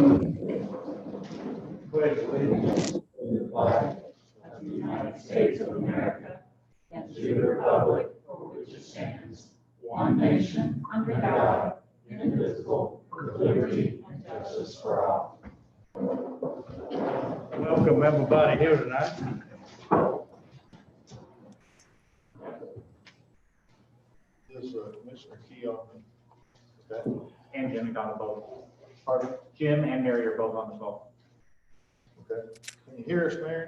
Pledge allegiance to the flag of the United States of America and to the republic for which it stands, one nation, under God, indivisible, with liberty and justice for all. Welcome everybody here tonight. Is Commissioner Key on the, And Jim and Donna both. Pardon? Jim and Mary are both on the phone. okay? Can you hear us, Mary?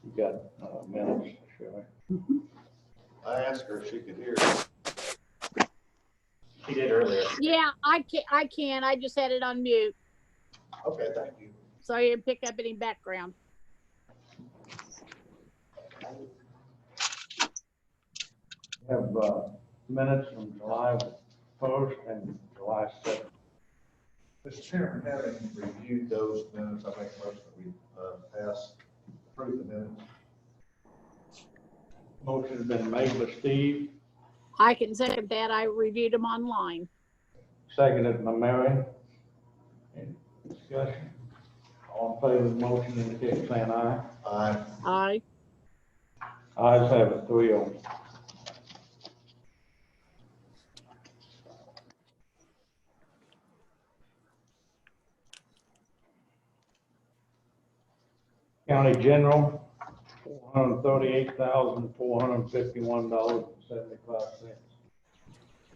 You got minutes, shall I? I asked her if she could hear. She did earlier. Yeah, I can. I just had it on mute, Okay, thank you. so I didn't pick up any background. Have minutes from July 1st and July 2nd. Mr. Chairman, having reviewed those minutes, I make a motion that we approve the minutes. Motion has been made by Steve, I can second that. I reviewed them online. seconded by Mary. Any discussion? All in favor of the motion indicate by saying aye. Aye. Aye. Ayes have it, 3-0. County General, $438,451.75.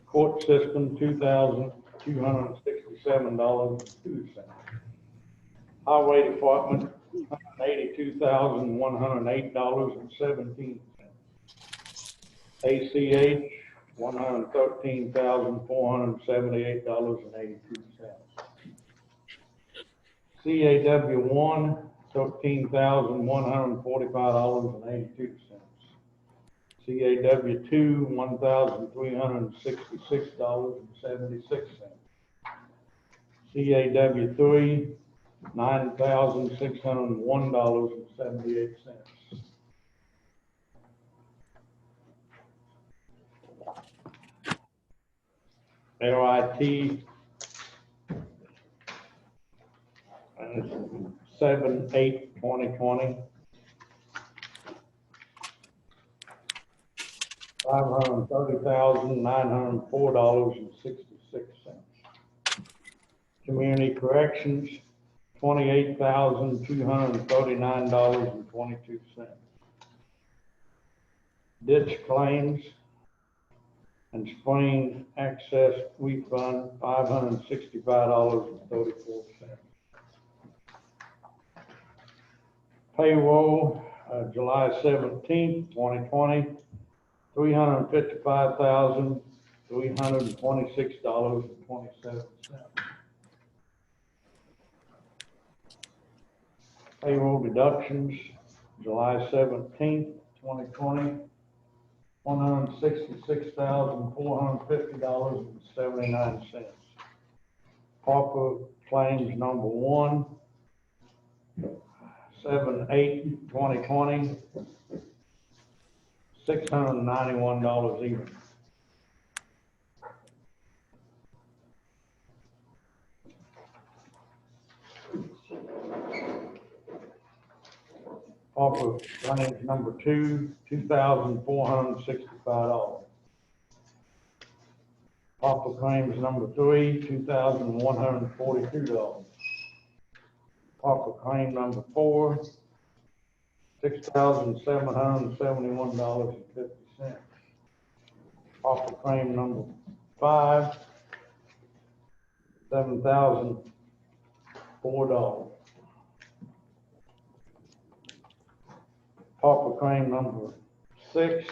Court System, $2,267.02. Highway Department, $182,108.17. ACH, $113,478.82. CAW1, $13,145.82. CAW2, $1,366.76. CAW3, $9,601.78. LIT, 7/8/2020, $530,904.66. Community Corrections, $28,239.22. Ditch Claims and Spring Access Refund, $565.34. Payroll, July 17th, 2020, $355,326.27. Payroll deductions, July 17th, 2020, $166,450.79. Pauper claims number 1, 7/8/2020, $691 even. Pauper claims number 2, $2,465. Pauper claims number 3, $2,142. Pauper claim number 4, $6,771.50. Pauper claim number 5, $7,004. Pauper claim number 6,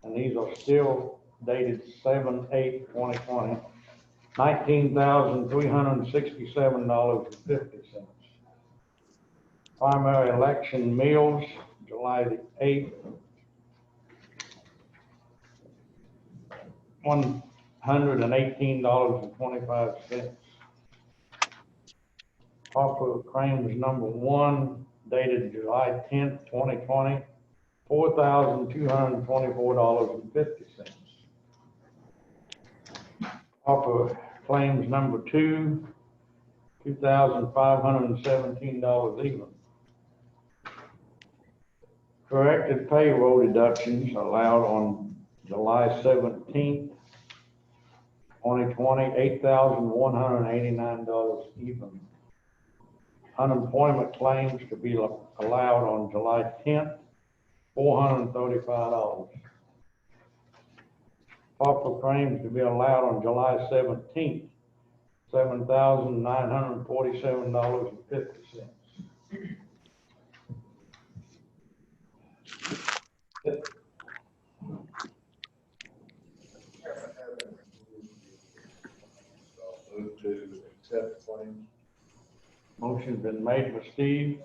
and these are still dated 7/8/2020, $19,367.50. Primary election meals, July the 8th, $118.25. Pauper claims number 1, dated July 10th, 2020, $4,224.50. Pauper Claims number two, $2,517 even. Corrected payroll deductions allowed on July 17th, 2020, $8,189 even. Unemployment claims to be allowed on July 10th, $435. Pauper claims to be allowed on July 17th, $7,947.50. Move to accept claims. Motion's been made by Steve,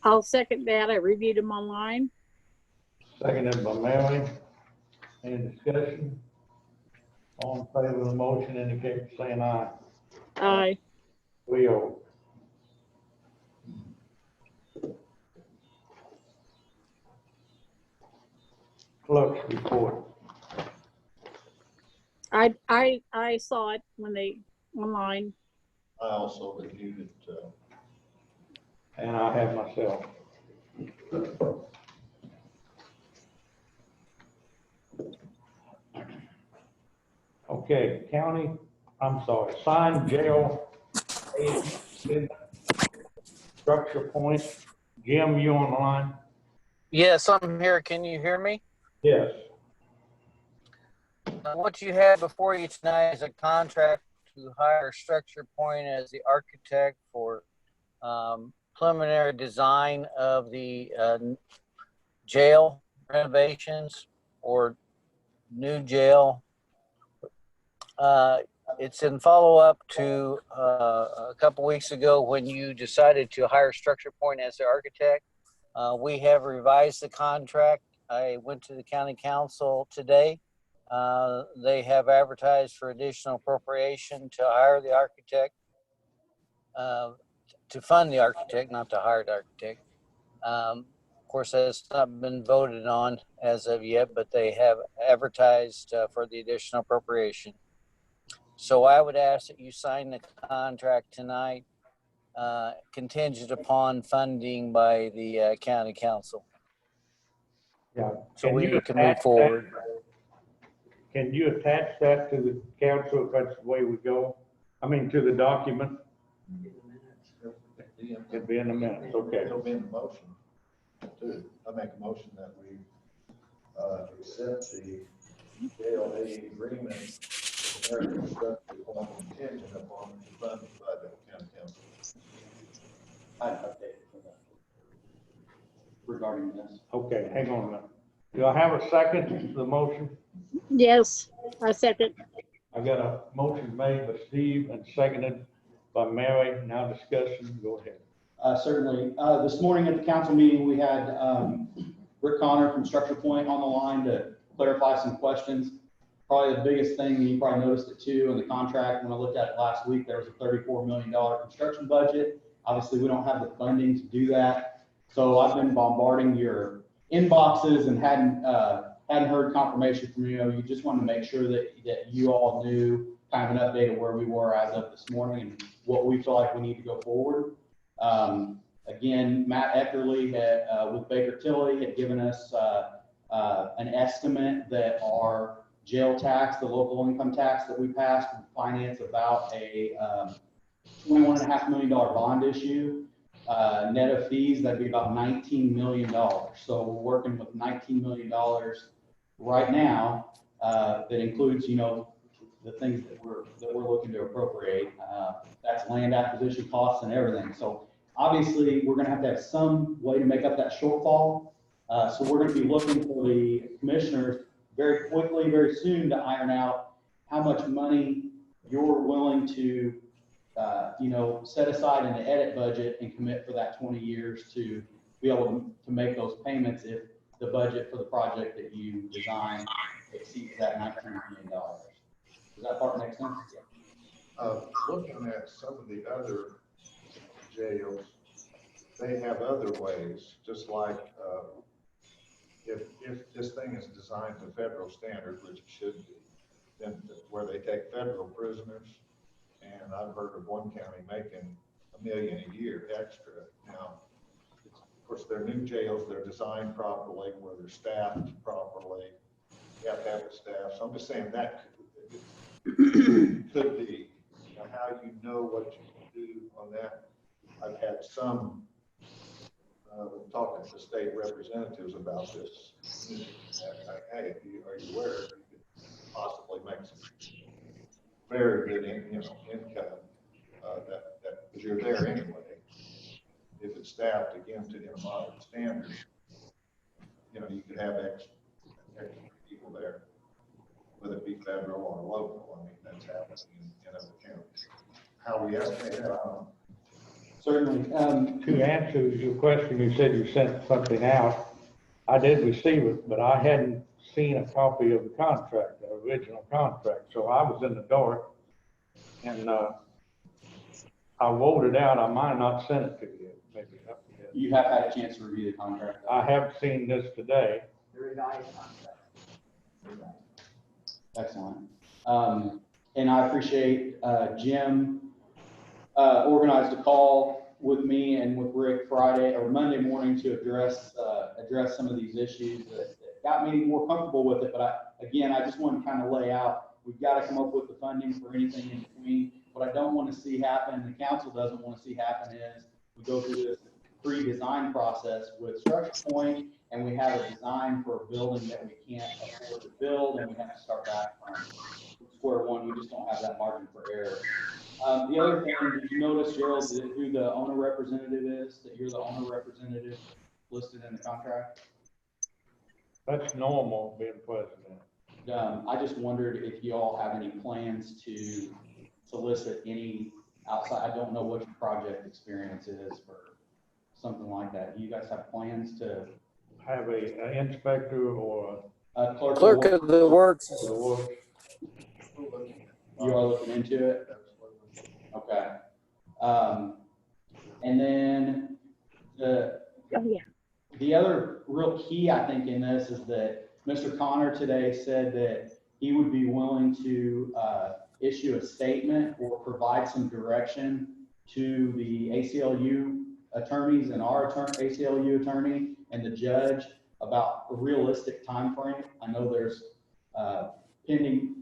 I'll second that. I reviewed them online. seconded by Mary. Any discussion? All in favor of the motion indicate by saying aye. Aye. 3-0. Clerk's report. I saw it when they online. I also reviewed it, And I have myself. Okay, signed jail structure point. Jim, you online? Yes, I'm here. Can you hear me? Yes. What you have before you tonight is a contract to hire Structure Point as the architect for preliminary design of the jail renovations or new jail. It's in follow-up to a couple weeks ago when you decided to hire Structure Point as the architect. We have revised the contract. I went to the county council today. They have advertised for additional appropriation to hire the architect, to fund the architect, not to hire the architect. Of course, that's not been voted on as of yet, but they have advertised for the additional appropriation. So I would ask that you sign the contract tonight, contingent upon funding by the county council. Yeah. So we can move forward. Can you attach that to the council if that's the way we go? I mean, to the document? It'd be in the minutes, okay. it'll be in the motion too. I make a motion that we accept the JLA agreement with American Structure upon contingent upon funding by the county council. I'd update for that regarding this. Okay, hang on a minute. Do I have a second to the motion? Yes, I second. I got a motion made by Steve and seconded by Mary. Now discussion, go ahead. Certainly. This morning at the council meeting, we had Rick Connor from Structure Point on the line to clarify some questions. Probably the biggest thing, and you probably noticed it too, in the contract, when I looked at it last week, there was a $34 million construction budget. Obviously, we don't have the funding to do that. So I've been bombarding your inboxes and hadn't heard confirmation from you. You just wanted to make sure that you all knew kind of an update of where we were as of this morning and what we feel like we need to go forward. Again, Matt Eckerly with Baker Tilly had given us an estimate that our jail tax, the local income tax that we passed, would finance about a $21.5 million bond issue. Net of fees, that'd be about $19 million. So we're working with $19 million right now. That includes, the things that we're looking to appropriate. That's land acquisition costs and everything. So obviously, we're going to have some way to make up that shortfall. So we're going to be looking for the commissioners very quickly, very soon, to iron out how much money you're willing to set aside in the edit budget and commit for that 20 years to be able to make those payments if the budget for the project that you design exceeds that $19 million. Does that part make sense? Looking at some of the other jails, they have other ways, just like if this thing is designed to federal standards, which it should be, then where they take federal prisoners And I've heard of one county making $1 million a year extra. Now, of course, they're new jails, they're designed properly, where they're staffed properly. You have to have the staff. So I'm just saying that could be. Now, how you know what you can do on that? I've had some talking to state representatives about this. Like, hey, are you aware you could possibly make some very good, income because you're there anyway. If it's staffed again to a moderate standard, you could have extra people there, whether it be federal or local. I mean, that's happening in other counties. How we estimate that, I don't know. Certainly. To answer your question, you said you sent something out. I did receive it, but I hadn't seen a copy of the contract, the original contract. So I was in the dark, and I wrote it out. I might not send it to you. Maybe I forget. You have had a chance to review the contract. I have seen this today. Very nice contract. Very nice. Excellent. And I appreciate Jim organized a call with me and with Rick Friday or Monday morning to address some of these issues that got me more comfortable with it. But I just want to kind of lay out, we've got to come up with the funding for anything in between. What I don't want to see happen, the council doesn't want to see happen, is we go through this pre-design process with Structure Point, and we have a design for a building that we can't afford to build, and we have to start back from square one. We just don't have that margin for error. The other thing, did you notice, Gerald, who the owner representative is, that you're the owner representative listed in the contract? That's normal being president. I just wondered if you all have any plans to solicit any outside, I don't know what your project experience is for something like that. Do you guys have plans to Have an inspector or Clerk of the works. the works? you are looking into it? Okay. And then the other real key, I think, in this is that Mr. Connor today said that he would be willing to issue a statement or provide some direction to the ACLU attorneys and our ACLU attorney and the judge about a realistic time frame. I know there's pending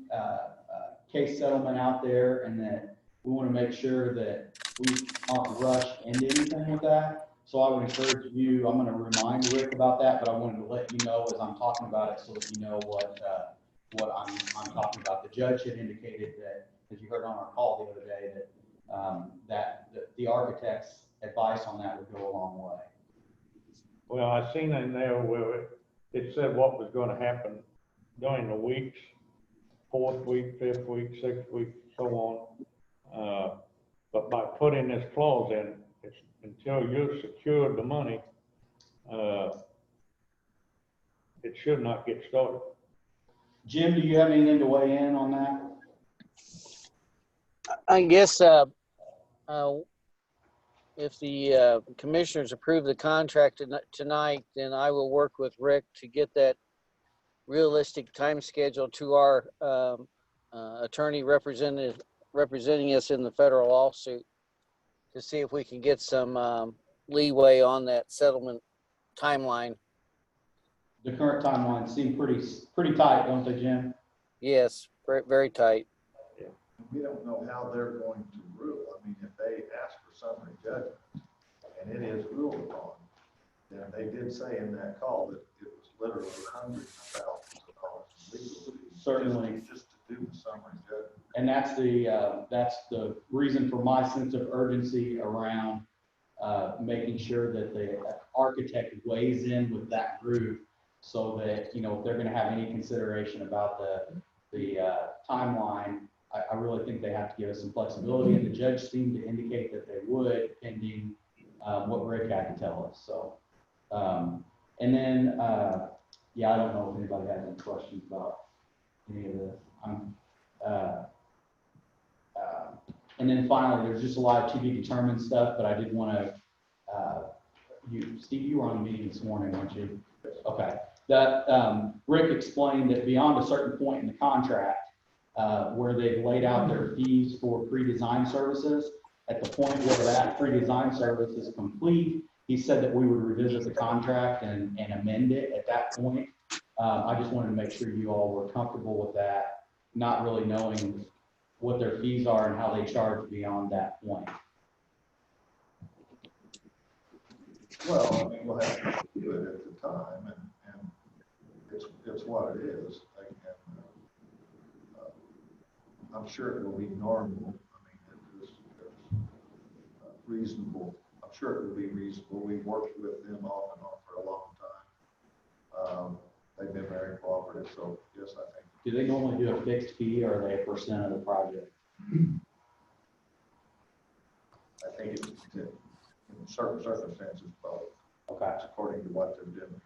case settlement out there, and that we want to make sure that we aren't rushed into anything with that. So I would encourage you, I'm going to remind Rick about that, but I wanted to let you know as I'm talking about it so that you know what I'm talking about. The judge had indicated that, as you heard on our call the other day, that the architect's advice on that would go a long way. Well, I seen in there where it said what was going to happen during the weeks, 4th week, 5th week, 6th week, so on. But by putting this clause in, it's until you've secured the money, it should not get started. Jim, do you have anything to weigh in on that? I guess if the commissioners approve the contract tonight, then I will work with Rick to get that realistic time schedule to our attorney representing us in the federal lawsuit to see if we can get some leeway on that settlement timeline. The current timelines seem pretty tight, don't they, Jim? Yes, very, very tight. We don't know how they're going to rule. I mean, if they ask for summary judgment and it is ruled upon, then they did say in that call that it was literally hundreds of thousands of dollars in legal fees. Certainly. Just to do the summary judgment. And that's the reason for my sense of urgency around making sure that the architect weighs in with that group, so that, if they're going to have any consideration about the timeline, I really think they have to give us some flexibility, and the judge seemed to indicate that they would, pending what Rick had to tell us. So, and then, I don't know if anybody has any questions about any of this. And then finally, there's just a lot of to be determined stuff, but I did want to, Steve, you were on the meeting this morning, weren't you? Okay. That Rick explained that beyond a certain point in the contract, where they've laid out their fees for pre-design services. At the point where that pre-design service is complete, he said that we would revisit the contract and amend it at that point. I just wanted to make sure you all were comfortable with that, not really knowing what their fees are and how they charge beyond that point. Well, I mean, we'll have to do it at the time, and it's what it is. I'm sure it will be normal. I mean, it's reasonable. I'm sure it will be reasonable. We've worked with them off and on for a long time. They've been very cooperative, so yes, I think. Do they normally do a fixed fee, or are they a percent of the project? I think it's in certain circumstances, both. Okay. According to what they're doing.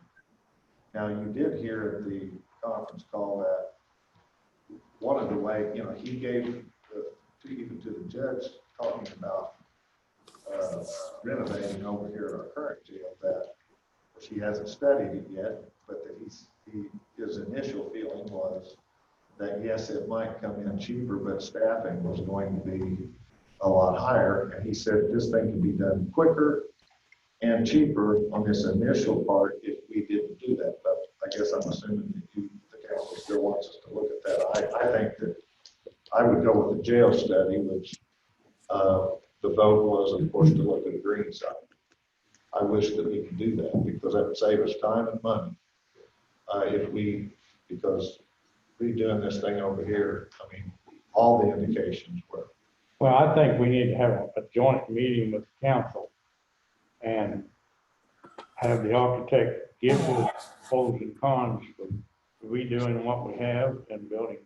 Now, you did hear at the conference call that one of the ways, you know, he gave even to the judge talking about renovating over here at our current jail, that she hasn't studied it yet, but that his initial feeling was that yes, it might come in cheaper, but staffing was going to be a lot higher. And he said this thing can be done quicker and cheaper on this initial part if we didn't do that. But I guess I'm assuming that the council still wants us to look at that. I think that I would go with the jail study, which the vote was, of course, to look at the green side. I wish that we could do that because that would save us time and money. Because redoing this thing over here, I mean, all the indications were. Well, I think we need to have a joint meeting with the council and have the architect give us pros and cons for redoing what we have and building.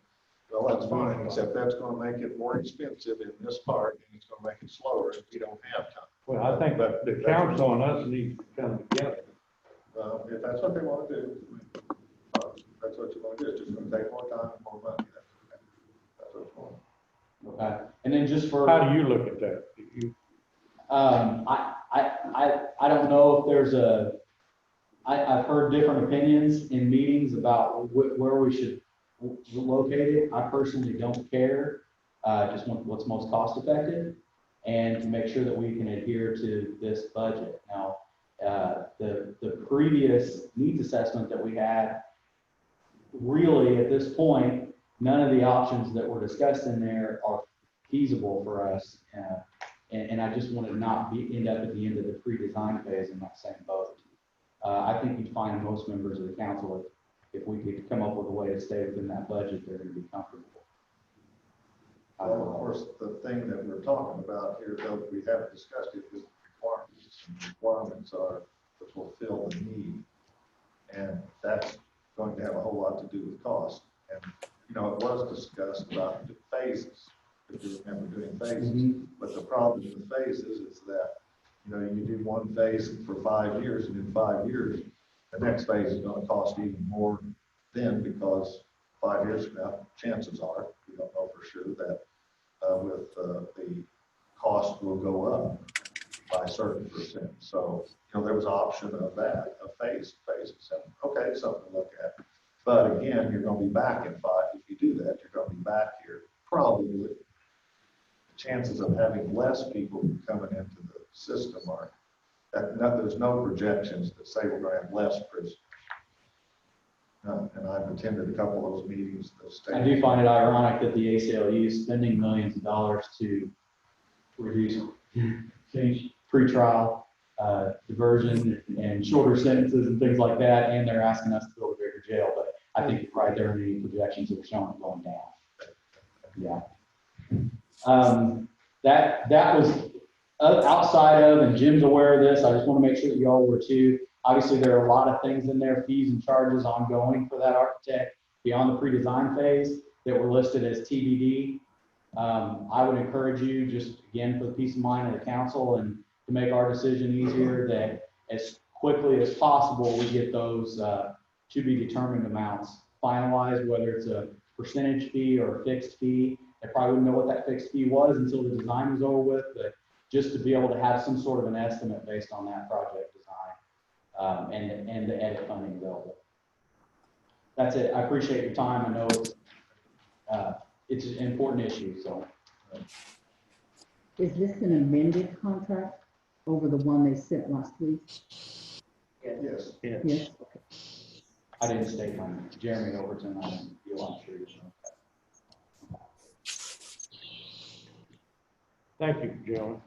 Well, that's fine, except that's going to make it more expensive in this part, and it's going to make it slower if we don't have time. Well, I think that the council and us need to come together. If that's what they want to do, that's what you want to do. It's just going to take more time and more money. That's what you want. Okay. And then just for. How do you look at that? I don't know if there's I've heard different opinions in meetings about where we should locate it. I personally don't care. Just want what's most cost effective and to make sure that we can adhere to this budget. Now, the previous needs assessment that we had, really at this point, none of the options that were discussed in there are feasible for us. And I just want to not end up at the end of the pre-design phase in that same boat. I think you'd find most members of the council, if we could come up with a way to stay within that budget, they're going to be comfortable. Well, of course, the thing that we're talking about here, though we haven't discussed it, is requirements. And requirements are to fulfill the need. And that's going to have a whole lot to do with cost. And, you know, it was discussed about the phases, if you remember doing phases. Mm-hmm. But the problem with phases is that, you know, you do one phase for 5 years, and in 5 years, the next phase is going to cost even more then, because 5 years from now, chances are, we don't know for sure, that the cost will go up by a certain percent. So, you know, there was an option of that, of phases. Okay, something to look at. But again, you're going to be back in 5. If you do that, you're going to be back here. Probably the chances of having less people coming into the system are that there's no projections that say we're going to have less prisoners. And I've attended a couple of those meetings. I do find it ironic that the ACLU is spending millions of dollars to reduce pretrial diversion and shorter sentences and things like that, and they're asking us to build a bigger jail. But I think you're right, there are any projections that are showing it going down. Yeah. That was outside of, and Jim's aware of this. I just want to make sure that you all were too. Obviously, there are a lot of things in there, fees and charges ongoing for that architect beyond the pre-design phase that were listed as TBD. I would encourage you, just again, for the peace of mind of the council and to make our decision easier, that as quickly as possible, we get those to be determined amounts finalized, whether it's a percentage fee or a fixed fee. I probably wouldn't know what that fixed fee was until the design was over with, but just to be able to have some sort of an estimate based on that project design. And the edit funding available. That's it. I appreciate your time. I know it's it's an important issue, so. Is this an amended contract over the one they sent last week? Yes. Yes. Yes. I didn't stay on Jeremy Overton, I didn't feel I'm sure you know. Thank you, gentlemen.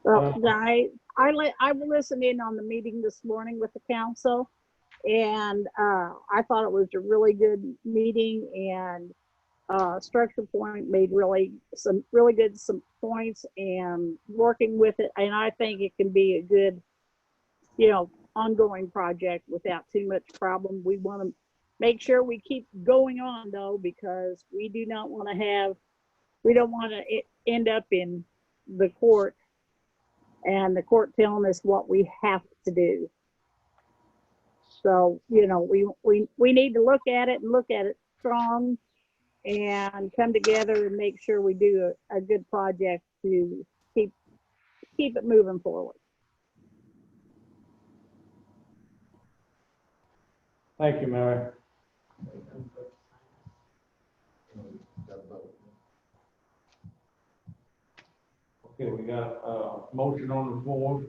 Well, I listened in on the meeting this morning with the council, and I thought it was a really good meeting, and Structure Point made some really good points and working with it, and I think it can be a good, ongoing project without too much problem. We want to make sure we keep going on though, because we don't want to end up in the court and the court telling us what we have to do. So, we need to look at it and look at it strong and come together and make sure we do a good project to keep it moving forward. Thank you, Mary. Got a vote. Okay, we got a motion on the floor.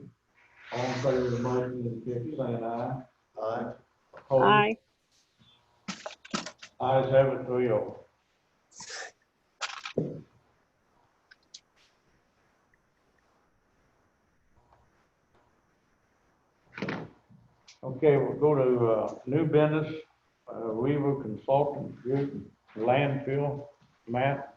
All in favor of the motion, indicate by saying aye. Aye. Opposed? Aye. Ayes have it, 3-0. Okay, we'll go to new business, Weaver Consultants Group, landfill, Matt.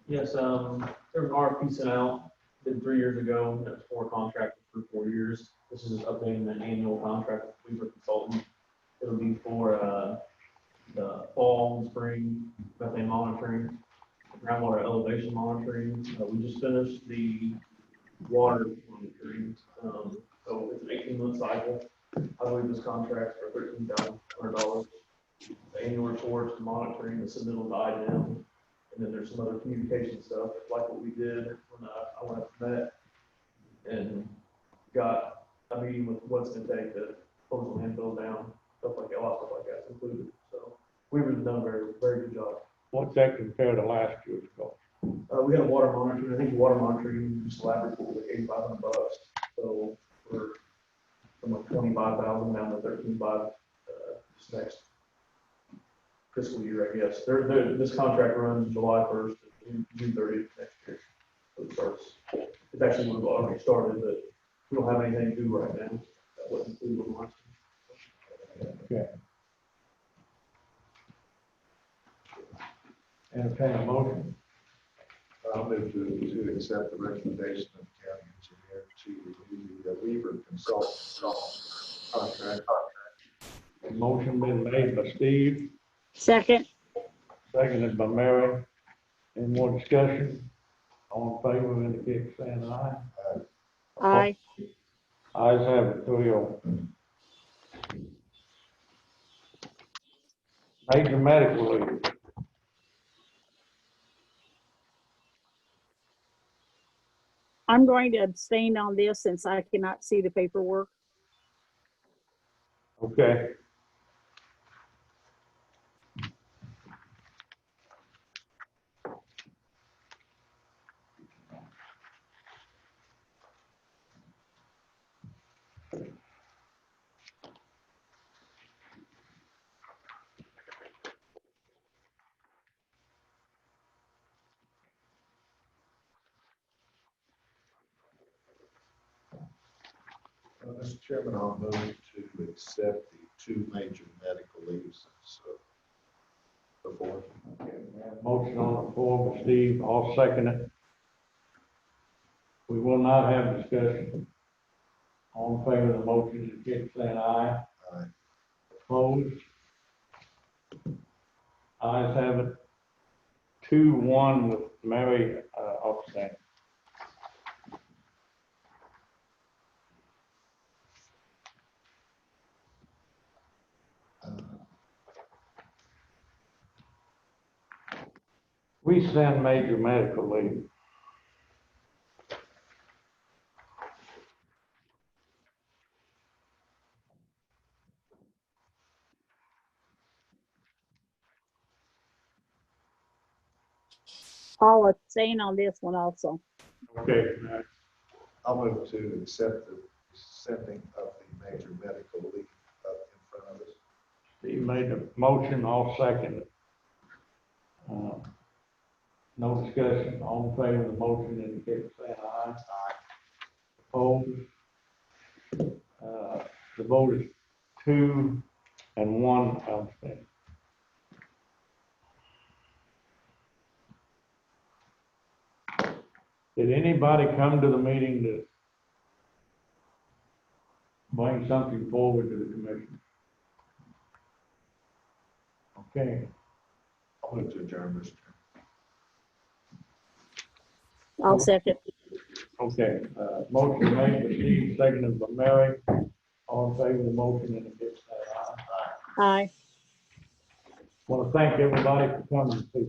Yes, there was an RFP sent out, did 3 years ago, that was for a contract for 4 years. This is just updating the annual contract with Weaver Consultants. It'll be for, the fall and spring methane monitoring, groundwater elevation monitoring. We just finished the water monitoring, so it's an 18-month cycle. I believe this contract's for $13,100. The annual reports, the monitoring, the submittal to IDM, and then there's some other communication stuff, like what we did when I went up to Met and got a meeting with what's gonna take to close the landfill down, stuff like that, a lot of stuff like that's included. So we've done a very, very good job. What's that compared to last year's cost? We had a water monitoring, I think the water monitoring just elaborate was like $8,500. So we're from like 25,000 down to 13,500, this next fiscal year, I guess. This contract runs July 1st to June 30th next year. So it starts, it's actually would have already started, but we don't have anything due right now. That wasn't included in last year. Okay. Entertain a motion. I'll move to accept the recommendation of the county engineer to review the Weaver Consultants contract. Motion been made by Steve, Second. seconded by Mary. Any more discussion? All in favor, indicate by saying aye. Aye. Ayes have it, 3-0. Major medical leave. I'm going to abstain on this since I cannot see the paperwork. Okay. Mr. Chairman, I'll move to accept the two major medical leaves before. Okay, we have a motion on the floor by Steve, I'll second it. We will not have discussion. All in favor of the motion, indicate by saying aye. Aye. Opposed? Ayes have it. 2-1 with Mary abstaining. We send major medical leave. I'll abstain on this one also. Okay, I'll move to accept the sending of the major medical leave up in front of us. Steve made the motion, I'll second it. No discussion, all in favor of the motion, indicate by saying aye. Aye. Opposed? The vote is 2 and 1 abstain. Did anybody come to the meeting to bring something forward to the commission? Okay, I'll move to adjourn, Mr. Chairman. I'll second. okay, motion made by Steve, seconded by Mary. All in favor of the motion, indicate by saying aye. Aye. Want to thank everybody for coming to see.